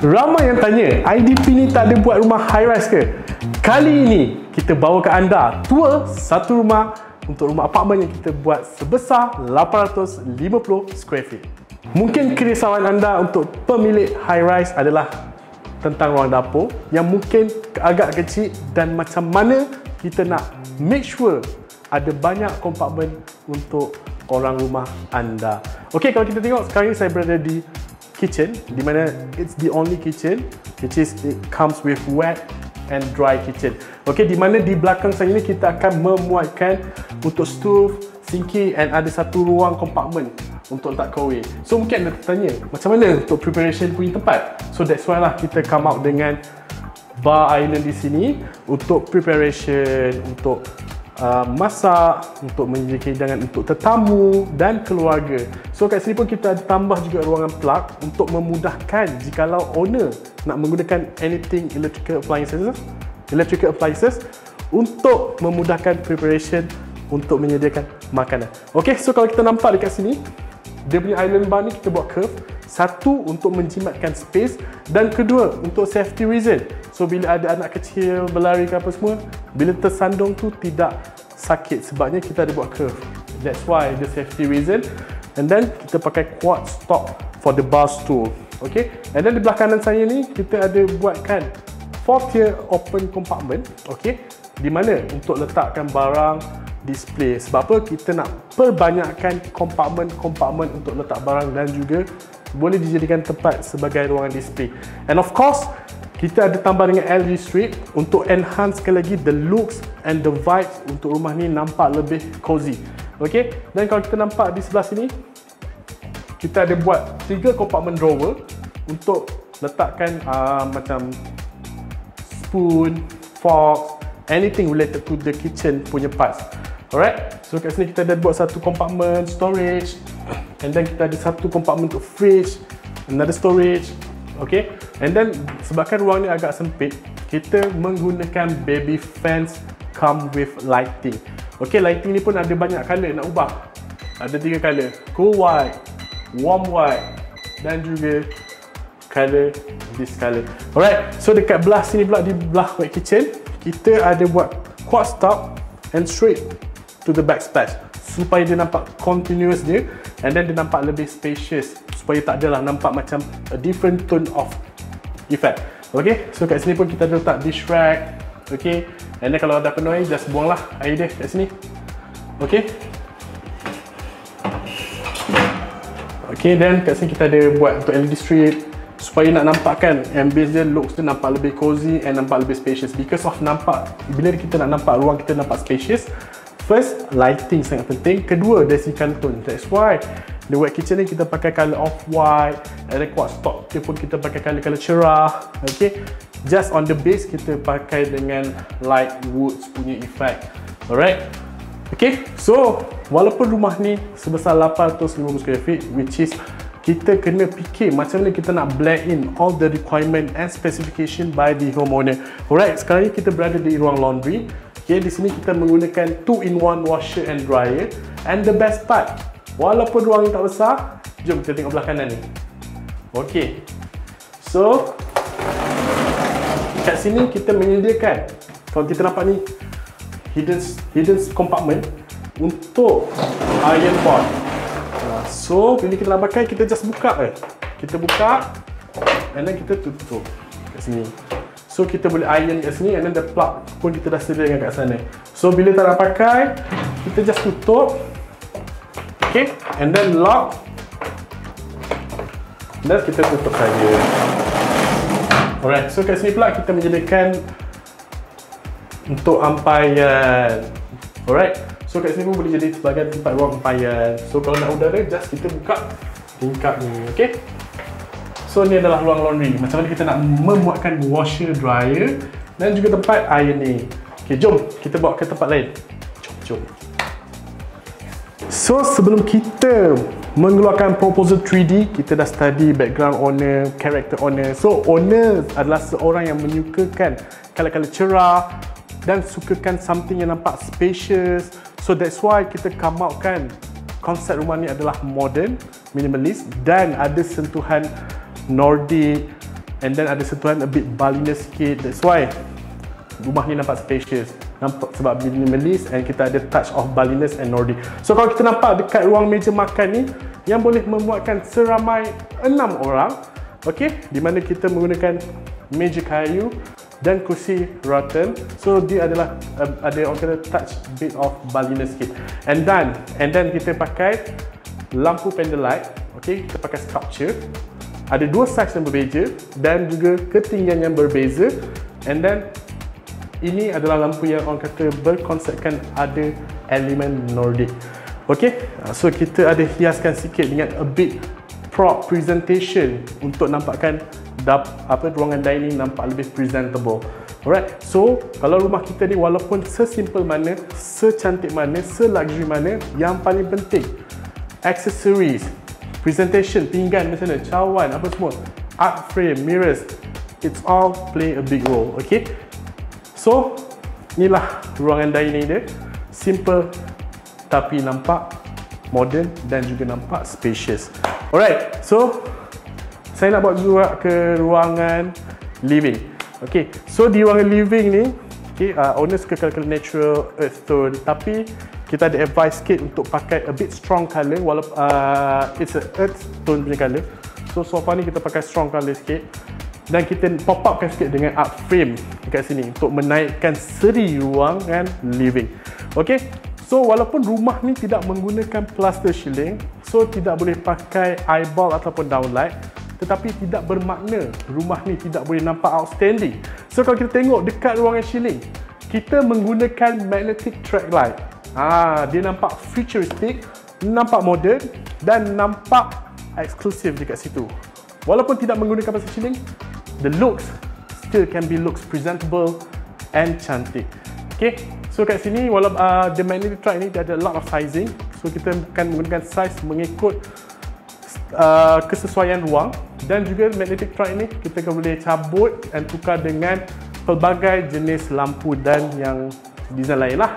Ramai yang tanya, IDP ni tak ada buat rumah high rise ke? Kali ini kita bawa ke anda tour satu rumah untuk rumah apartmen yang kita buat sebesar 850 square feet. Mungkin kerisauan anda untuk pemilik high rise adalah tentang ruang dapur yang mungkin agak kecil dan macam mana kita nak make sure ada banyak kompartmen untuk orang rumah anda. Okey, kalau kita tengok sekarang ni saya berada di kitchen, di mana it's the only kitchen which is it comes with wet and dry kitchen. Okey, di mana di belakang saya ni kita akan memuatkan untuk stove, sinki and ada satu ruang kompartmen untuk letak kawe. So mungkin anda tertanya, macam mana untuk preparation punya tempat? So that's why lah kita come out dengan bar island di sini untuk preparation, untuk masak, untuk menyediakan hidangan untuk tetamu dan keluarga. So kat sini pun kita ada tambah juga ruangan plug untuk memudahkan jikalau owner nak menggunakan anything electrical appliances untuk memudahkan preparation untuk menyediakan makanan. Okay, so kalau kita nampak dekat sini, dia punya island bar ni kita buat curve. Satu, untuk menjimatkan space, dan kedua, untuk safety reason. So bila ada anak kecil berlari ke apa semua, bila tersandung tu tidak sakit sebabnya kita ada buat curve. That's why the safety reason. And then kita pakai quad stop for the bar stool. Okay, and then di belah kanan saya ni kita ada buatkan 4-tier open compartment. Okay, di mana untuk letakkan barang display. Sebab apa? Kita nak perbanyakkan kompartmen untuk letak barang dan juga boleh dijadikan tempat sebagai ruangan display. And of course, kita ada tambah dengan LED strip untuk enhancekan lagi the looks and the vibes untuk rumah ni nampak lebih cozy. Okay, dan kalau kita nampak di sebelah sini, kita ada buat 3 kompartmen drawer untuk letakkan macam spoon, fork, anything related to the kitchen punya parts. Alright, so kat sini kita ada buat satu kompartmen storage, and then kita ada satu kompartmen untuk fridge, another storage. Okay, and then sebabkan ruang ni agak sempit, kita menggunakan baby fans come with lighting. Okay, lighting ni pun ada banyak color nak ubah. Ada 3 color, cool white, warm white dan juga color this color. Alright, so dekat belah sini pula, di belah white kitchen, kita ada buat quad stop and straight to the backsplash supaya dia nampak continuous dia, and then dia nampak lebih spacious supaya tak adalah nampak macam a different tone of effect. Okay, so kat sini pun kita ada letak dish rack. Okay, and then kalau dah penuh air, just buanglah air dia kat sini. Okay, okay, then kat sini kita ada buat untuk LED strip supaya nak nampakkan ambience dia, looks dia nampak lebih cozy and nampak lebih spacious. Because of nampak, bila kita nak nampak ruang kita nampak spacious, first, lighting sangat penting. Kedua, dari segi color tone. That's why the white kitchen ni kita pakai color off-white, and then quad stop dia pun kita pakai color cerah. Okay, just on the base kita pakai dengan light woods punya effect. Alright, okay, so walaupun rumah ni sebesar 850 square feet, which is kita kena fikir macam mana kita nak blend in all the requirement and specification by the homeowner. Alright, sekarang ni kita berada di ruang laundry. Okay, di sini kita menggunakan 2-in-1 washer and dryer. And the best part, walaupun ruang ni tak besar, jom kita tengok belah kanan ni. Okay, so kat sini kita menyediakan, kalau kita nampak ni, hidden compartment untuk iron pot. So bila kita nak pakai, kita just buka. Kita buka and then kita tutup kat sini. So kita boleh iron kat sini, and then the plug pun kita dah sediakan kat sana. So bila tak nak pakai, kita just tutup. Okay, and then lock. Dan kita tutup saja. Alright, so kat sini pula kita menyediakan untuk ampayan. Alright, so kat sini pun boleh jadi sebagai tempat ruang ampayan. So kalau nak udara, just kita buka tingkap ni. Okay, so ni adalah ruang laundry. Macam mana kita nak memuatkan washer, dryer dan juga tempat ironing. Okay, jom kita bawa ke tempat lain. Jom. So sebelum kita mengeluarkan proposal 3D, kita dah study background owner, character owner. So owner adalah seorang yang menyukakan color-color cerah dan sukakan something yang nampak spacious. So that's why kita come out kan konsep rumah ni adalah modern, minimalist dan ada sentuhan Nordic, and then ada sentuhan a bit Balinese sikit. That's why rumah ni nampak spacious, nampak sebab minimalist, and kita ada touch of Balinese and Nordic. So kalau kita nampak dekat ruang meja makan ni yang boleh memuatkan seramai 6 orang, okey, di mana kita menggunakan meja kayu dan kursi rattan. So dia adalah ada orang kata touch bit of Balinese sikit. And then kita pakai lampu candlelight, okey, kita pakai sculpture. Ada dua saiz yang berbeza dan juga ketinggian yang berbeza. And then ini adalah lampu yang orang kata berkonsepkan ada elemen Nordic. Okey, so kita ada hiaskan sikit dengan a bit prop presentation untuk nampakkan ruangan dining nampak lebih presentable. Alright, so kalau rumah kita ni walaupun sesimple mana, secantik mana, se-luxury mana, yang paling penting accessories, presentation, pinggan macam mana, cawan, apa semua, art frame, mirrors, it's all play a big role. Okay, so inilah ruangan dining dia, simple tapi nampak modern dan juga nampak spacious. Alright, so saya nak bawa juga ke ruangan living. Okay, so di ruangan living ni, okay, owner suka colour natural, earth tone, tapi kita ada advice sikit untuk pakai a bit strong colour, walaupun it's a earth tone punya colour. So far ni kita pakai strong colour sikit, dan kita pop upkan sikit dengan art frame dekat sini untuk menaikkan seri ruangan living. Okay, so walaupun rumah ni tidak menggunakan plaster ceiling, so tidak boleh pakai eyeball ataupun downlight, tetapi tidak bermakna rumah ni tidak boleh nampak outstanding. So kalau kita tengok dekat ruangan ceiling, kita menggunakan magnetic track light. Dia nampak futuristic, nampak modern dan nampak eksklusif dekat situ. Walaupun tidak menggunakan plaster ceiling, the looks still can be looks presentable and cantik. Okay, so kat sini walaupun the magnetic track ni dia ada a lot of sizing, so kita akan menggunakan size mengikut kesesuaian ruang, dan juga magnetic track ni kita akan boleh cabut dan tukar dengan pelbagai jenis lampu dan yang design lain lah.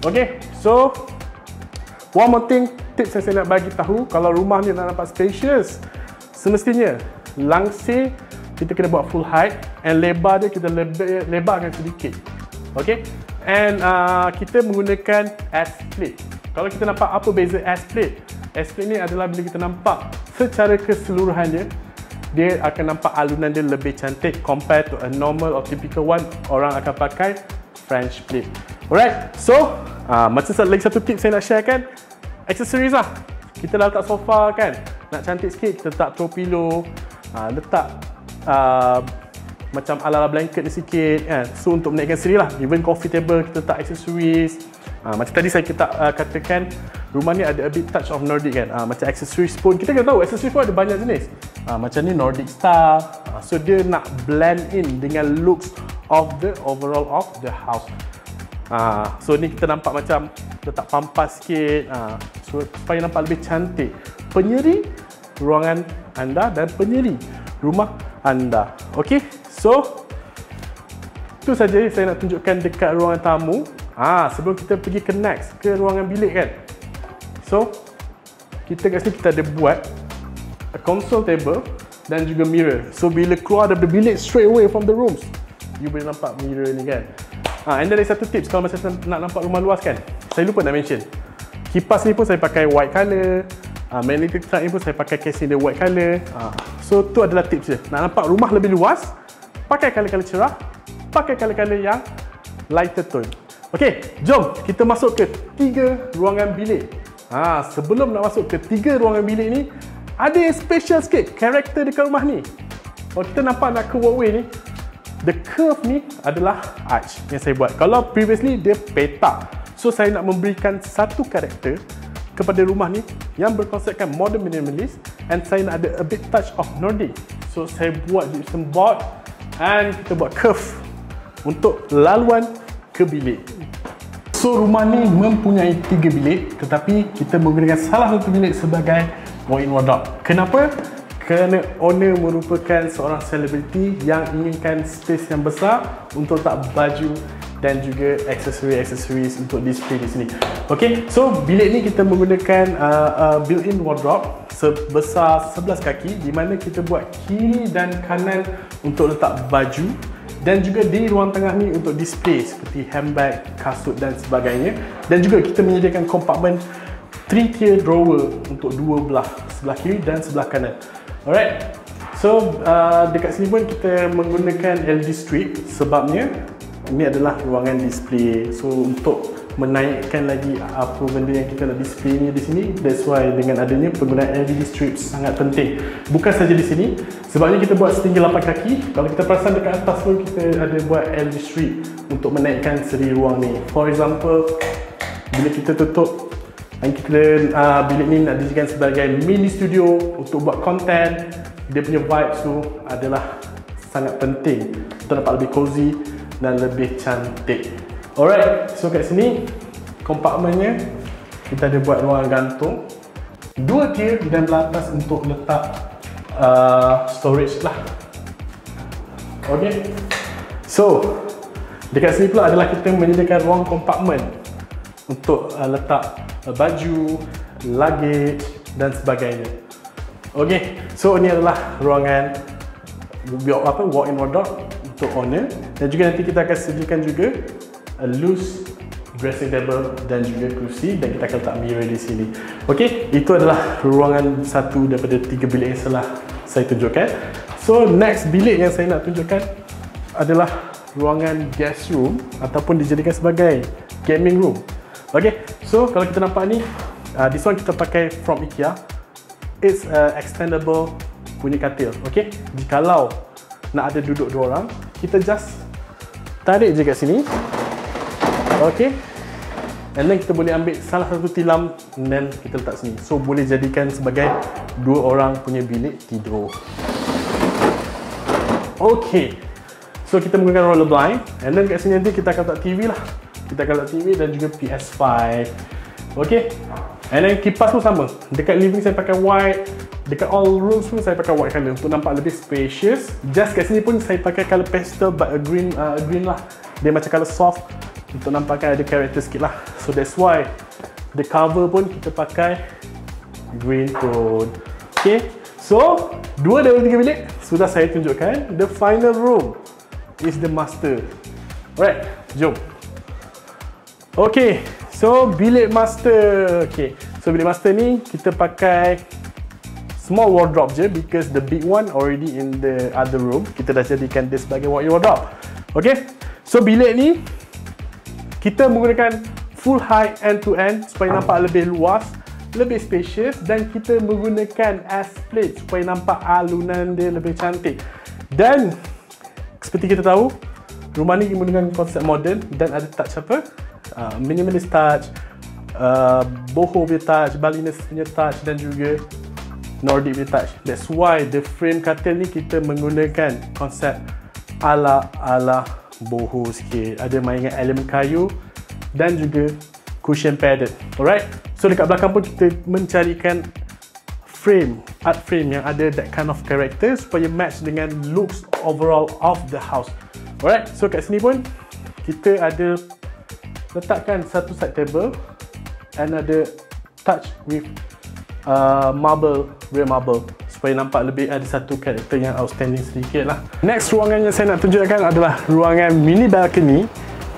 Okay, so one more thing, tips yang saya nak bagi tahu, kalau rumah ni nak nampak spacious, semestinya langsir kita kena buat full height, and lebar dia kita lebarkan sedikit. Okay, and kita menggunakan S-plate. Kalau kita nampak apa beza S-plate? S-plate ni adalah bila kita nampak secara keseluruhannya, dia akan nampak alunan dia lebih cantik compare to a normal or typical one, orang akan pakai French plate. Alright, so macam lagi satu tips saya nak sharekan, accessories lah. Kita dah letak sofa kan, nak cantik sikit, kita letak throw pillow, letak macam ala-ala blanket ni sikit kan. So untuk menaikkan seri lah, even coffee table kita letak accessories. Macam tadi saya katakan, rumah ni ada a bit touch of Nordic kan. Macam accessories pun, kita kena tahu accessories pun ada banyak jenis. Macam ni Nordic style, so dia nak blend in dengan looks of the overall of the house. So ni kita nampak macam letak pampas sikit, so supaya nampak lebih cantik, penyeri ruangan anda dan penyeri rumah anda. Okay, so itu saja saya nak tunjukkan dekat ruangan tamu. Sebelum kita pergi ke next, ke ruangan bilik kan. So kita kat sini kita ada buat a console table dan juga mirror. So bila keluar dari bilik, straight away from the rooms, you boleh nampak mirror ni kan. And then ada satu tips kalau macam nak nampak rumah luas kan, saya lupa nak mention, kipas ni pun saya pakai white colour, magnetic track ni pun saya pakai casing dia white colour. So tu adalah tips dia. Nak nampak rumah lebih luas, pakai colour-colour cerah, pakai colour-colour yang lighter tone. Okay, jom kita masuk ke 3 ruangan bilik. Sebelum nak masuk ke 3 ruangan bilik ni, ada yang special sikit karakter dekat rumah ni. Kalau kita nampak nak ke walkway ni, the curve ni adalah arch yang saya buat. Kalau previously dia petak, so saya nak memberikan satu karakter kepada rumah ni yang berkonsepkan modern minimalist, and saya nak ada a bit touch of Nordic. So saya buat gypsum board and kita buat curve untuk laluan ke bilik. So rumah ni mempunyai 3 bilik, tetapi kita menggunakan salah satu bilik sebagai walk-in wardrobe. Kenapa? kerana owner merupakan seorang selebriti yang inginkan space yang besar untuk letak baju dan juga aksesori-aksesoris untuk display di sini. Okay, so bilik ni kita menggunakan built-in wardrobe sebesar 11 kaki di mana kita buat kiri dan kanan untuk letak baju dan juga di ruang tengah ni untuk display seperti handbag, kasut dan sebagainya. Dan juga kita menyediakan kompartmen 3-tier drawer untuk dua belah, sebelah kiri dan sebelah kanan. Alright, so dekat sini pun kita menggunakan LED strip sebabnya ini adalah ruangan display. So untuk menaikkan lagi apa benda yang kita nak display ni di sini, that's why dengan adanya penggunaan LED strip sangat penting. Bukan saja di sini, sebabnya kita buat setinggi 8 kaki. Kalau kita perasan dekat atas pun kita ada buat LED strip untuk menaikkan seri ruang ni. For example, bila kita tutup dan kita bilik ni nak dijadikan sebagai mini studio untuk buat konten, dia punya vibes tu adalah sangat penting untuk dapat lebih cozy dan lebih cantik. Alright, so kat sini kompartmennya kita ada buat ruang gantung 2 tier dan belah atas untuk letak storage lah. Okay, so dekat sini pula adalah kita menyediakan ruang kompartmen untuk letak baju, luggage dan sebagainya. Okay, so ini adalah ruangan walk-in wardrobe untuk owner, dan juga nanti kita akan sediakan juga a loose dressing table dan juga kursi, dan kita akan letak mirror di sini. Okay, itu adalah ruangan satu daripada 3 bilik yang telah saya tunjukkan. So next bilik yang saya nak tunjukkan adalah ruangan guest room ataupun dijadikan sebagai gaming room. Okay, so kalau kita nampak ni, this one kita pakai from IKEA. It's extendable punya katil. Okay, jikalau nak ada duduk 2 orang, kita just tarik je kat sini. Okay, and then kita boleh ambil salah satu tilam and then kita letak sini. So boleh jadikan sebagai 2 orang punya bilik tidur. Okay, so kita menggunakan roller blind, and then kat sini nanti kita akan letak TV lah. Kita akan letak TV dan juga PS5. Okay, and then kipas pun sama. Dekat living saya pakai white, dekat all rooms pun saya pakai white color untuk nampak lebih spacious. Just kat sini pun saya pakai color pastel but a green lah. Dia macam color soft untuk nampakkan ada character sikit lah. So that's why the cover pun kita pakai green tone. Okay, so 2 dari 3 bilik sudah saya tunjukkan. The final room is the master. Alright, jom. Okay, so bilik master. Okay, so bilik master ni kita pakai small wardrobe je because the big one already in the other room. Kita dah jadikan dia sebagai walk-in wardrobe. Okay, so bilik ni kita menggunakan full height end to end supaya nampak lebih luas, lebih spacious, dan kita menggunakan S-plate supaya nampak alunan dia lebih cantik. Dan seperti kita tahu, rumah ni menggunakan konsep modern dan ada touch apa? Minimalist touch, boho punya touch, Balinese punya touch dan juga Nordic punya touch. That's why the frame katil ni kita menggunakan konsep ala boho sikit. Ada mainan elemen kayu dan juga cushion padded. Alright, so dekat belakang pun kita mencarikan frame, art frame yang ada that kind of character supaya match dengan looks overall of the house. Alright, so kat sini pun kita ada letakkan satu side table and ada touch with marble, real marble supaya nampak lebih ada satu karakter yang outstanding sedikit lah. Next ruangan yang saya nak tunjukkan adalah ruangan mini balcony.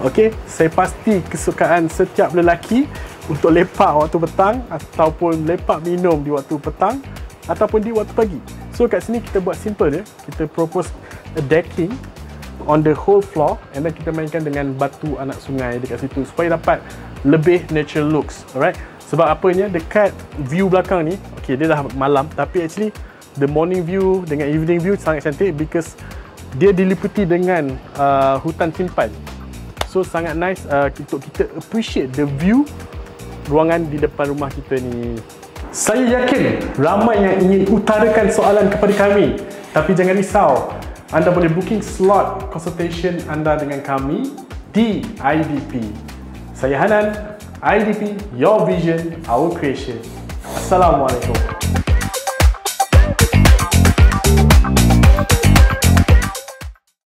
Okay, saya pasti kesukaan setiap lelaki untuk lepak waktu petang ataupun lepak minum di waktu petang ataupun di waktu pagi. So kat sini kita buat simple je. Kita propose a decking on the whole floor and then kita mainkan dengan batu anak sungai dekat situ supaya dapat lebih natural looks. Alright, sebab apanya dekat view belakang ni, okay, dia dah malam tapi actually the morning view dengan evening view sangat cantik because dia diliputi dengan hutan simpan. So sangat nice untuk kita appreciate the view ruangan di depan rumah kita ni. Saya yakin ramai yang ingin utarakan soalan kepada kami, tapi jangan risau, anda boleh booking slot consultation anda dengan kami di IDP. Saya Hanan, IDP, your vision, our creation. Assalamualaikum.